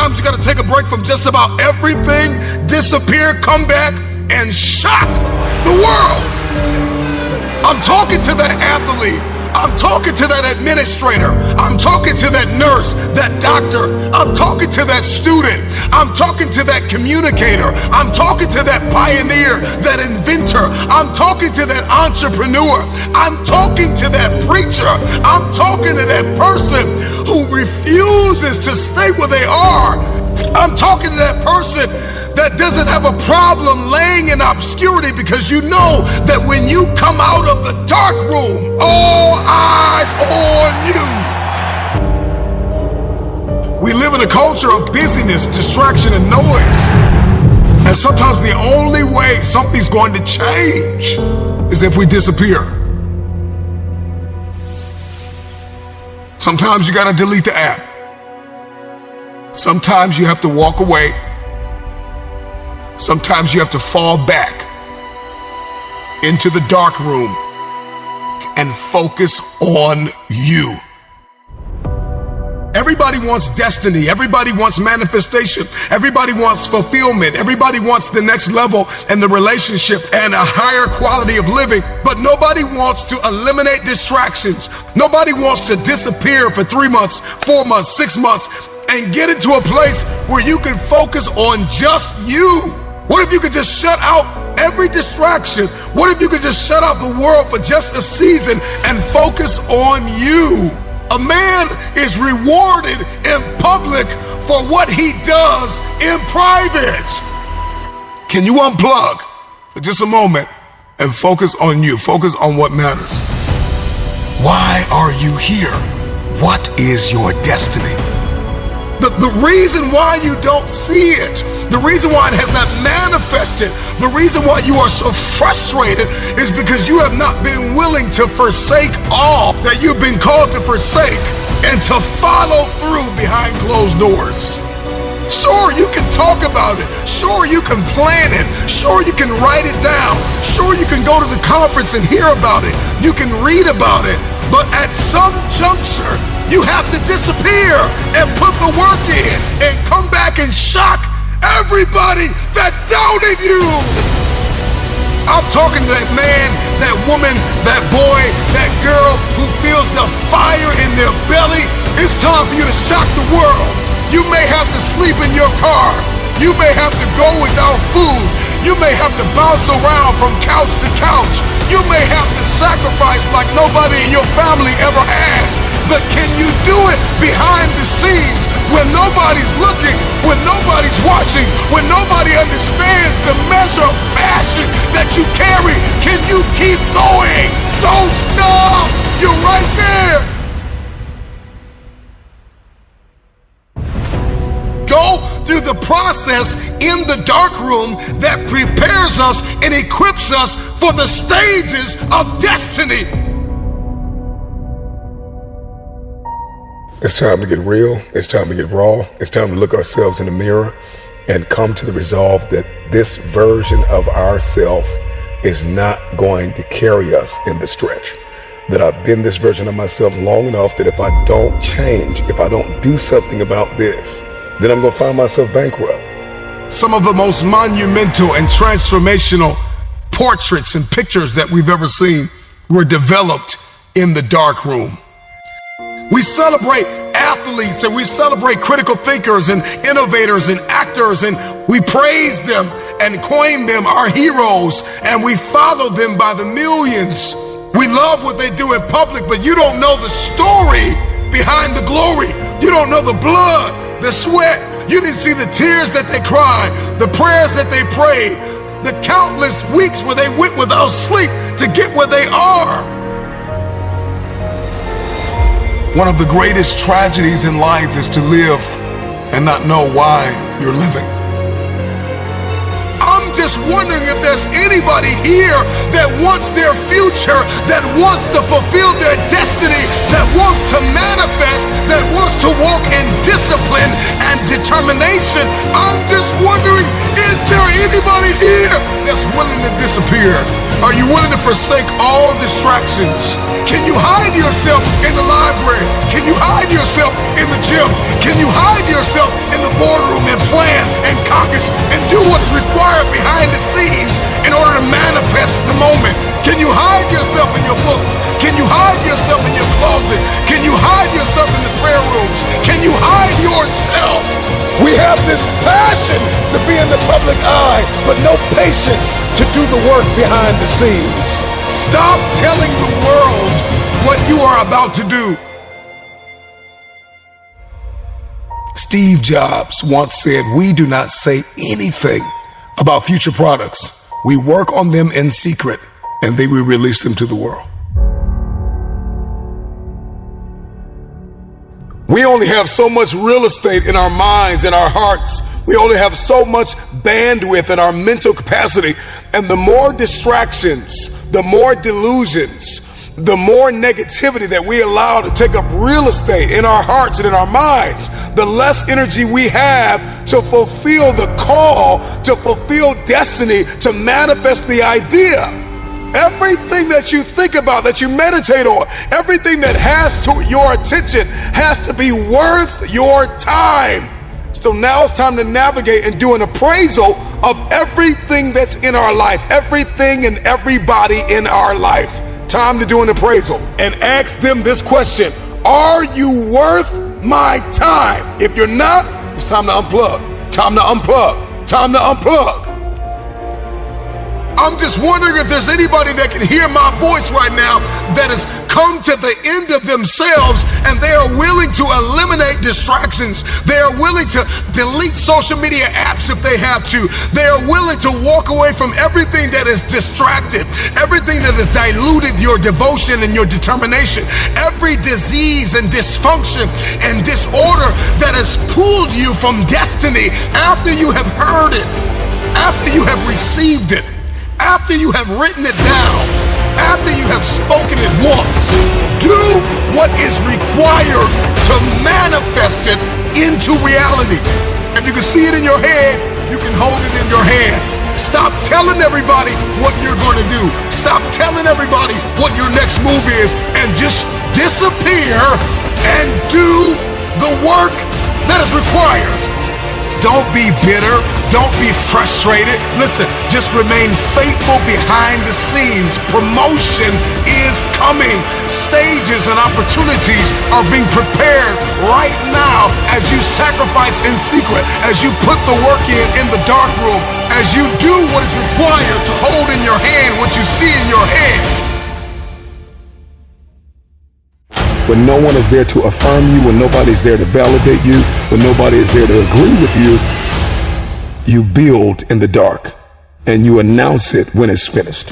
Sometimes you gotta take a break from just about everything, disappear, come back, and shock the world. I'm talking to that athlete. I'm talking to that administrator. I'm talking to that nurse, that doctor. I'm talking to that student. I'm talking to that communicator. I'm talking to that pioneer, that inventor. I'm talking to that entrepreneur. I'm talking to that preacher. I'm talking to that person who refuses to stay where they are. I'm talking to that person that doesn't have a problem laying in obscurity, because you know that when you come out of the dark room, all eyes on you. We live in a culture of busyness, distraction, and noise. And sometimes the only way something's going to change is if we disappear. Sometimes you gotta delete the app. Sometimes you have to walk away. Sometimes you have to fall back into the dark room and focus on you. Everybody wants destiny. Everybody wants manifestation. Everybody wants fulfillment. Everybody wants the next level in the relationship and a higher quality of living. But nobody wants to eliminate distractions. Nobody wants to disappear for 3 months, 4 months, 6 months, and get into a place where you can focus on just you. What if you could just shut out every distraction? What if you could just shut out the world for just a season and focus on you? A man is rewarded in public for what he does in private. Can you unplug for just a moment and focus on you? Focus on what matters. Why are you here? What is your destiny? The reason why you don't see it, the reason why it has not manifested, the reason why you are so frustrated is because you have not been willing to forsake all that you've been called to forsake and to follow through behind closed doors. Sure, you can talk about it. Sure, you can plan it. Sure, you can write it down. Sure, you can go to the conference and hear about it. You can read about it. But at some juncture, you have to disappear and put the work in and come back and shock everybody that doubted you. I'm talking to that man, that woman, that boy, that girl who feels the fire in their belly. It's time for you to shock the world. You may have to sleep in your car. You may have to go without food. You may have to bounce around from couch to couch. You may have to sacrifice like nobody in your family ever has. But can you do it behind the scenes when nobody's looking, when nobody's watching, when nobody understands the measure of passion that you carry? Can you keep going? Don't stop. You're right there. Go through the process in the dark room that prepares us and equips us for the stages of destiny. It's time to get real. It's time to get raw. It's time to look ourselves in the mirror and come to the resolve that this version of ourself is not going to carry us in the stretch. That I've been this version of myself long enough that if I don't change, if I don't do something about this, then I'm going to find myself bankrupt. Some of the most monumental and transformational portraits and pictures that we've ever seen were developed in the dark room. We celebrate athletes and we celebrate critical thinkers and innovators and actors, and we praise them and coin them our heroes, and we follow them by the millions. We love what they do in public, but you don't know the story behind the glory. You don't know the blood, the sweat. You didn't see the tears that they cried, the prayers that they prayed, the countless weeks where they went without sleep to get where they are. One of the greatest tragedies in life is to live and not know why you're living. I'm just wondering if there's anybody here that wants their future, that wants to fulfill their destiny, that wants to manifest, that wants to walk in discipline and determination. I'm just wondering, is there anybody here that's willing to disappear? Are you willing to forsake all distractions? Can you hide yourself in the library? Can you hide yourself in the gym? Can you hide yourself in the boardroom? We have this passion to be in the public eye, but no patience to do the work behind the scenes. Stop telling the world what you are about to do. Steve Jobs once said, "We do not say anything about future products. We work on them in secret, and then we release them to the world." We only have so much real estate in our minds and our hearts. We only have so much bandwidth in our mental capacity. And the more distractions, the more delusions, the more negativity that we allow to take up real estate in our hearts and in our minds, the less energy we have to fulfill the call, to fulfill destiny, to manifest the idea. Everything that you think about, that you meditate on, everything that has to your attention has to be worth your time. So now it's time to navigate and do an appraisal of everything that's in our life, everything and everybody in our life. Time to do an appraisal and ask them this question: are you worth my time? If you're not, it's time to unplug. Time to unplug. Time to unplug. I'm just wondering if there's anybody that can hear my voice right now that has come to the end of themselves and they are willing to eliminate distractions. They are willing to delete social media apps if they have to. They are willing to walk away from everything that is distracted, everything that has diluted your devotion and your determination, every disease and dysfunction and disorder that has pulled you from destiny after you have heard it, after you have received it, after you have written it down, after you have spoken it once. Do what is required to manifest it into reality. If you can see it in your head, you can hold it in your hand. Stop telling everybody what you're going to do. Stop telling everybody what your next move is, and just disappear and do the work that is required. Don't be bitter. Don't be frustrated. Listen, just remain faithful behind the scenes. Promotion is coming. Stages and opportunities are being prepared right now as you sacrifice in secret, as you put the work in the dark room, as you do what is required to hold in your hand what you see in your head. When no one is there to affirm you, when nobody's there to validate you, when nobody is there to agree with you, you build in the dark and you announce it when it's finished.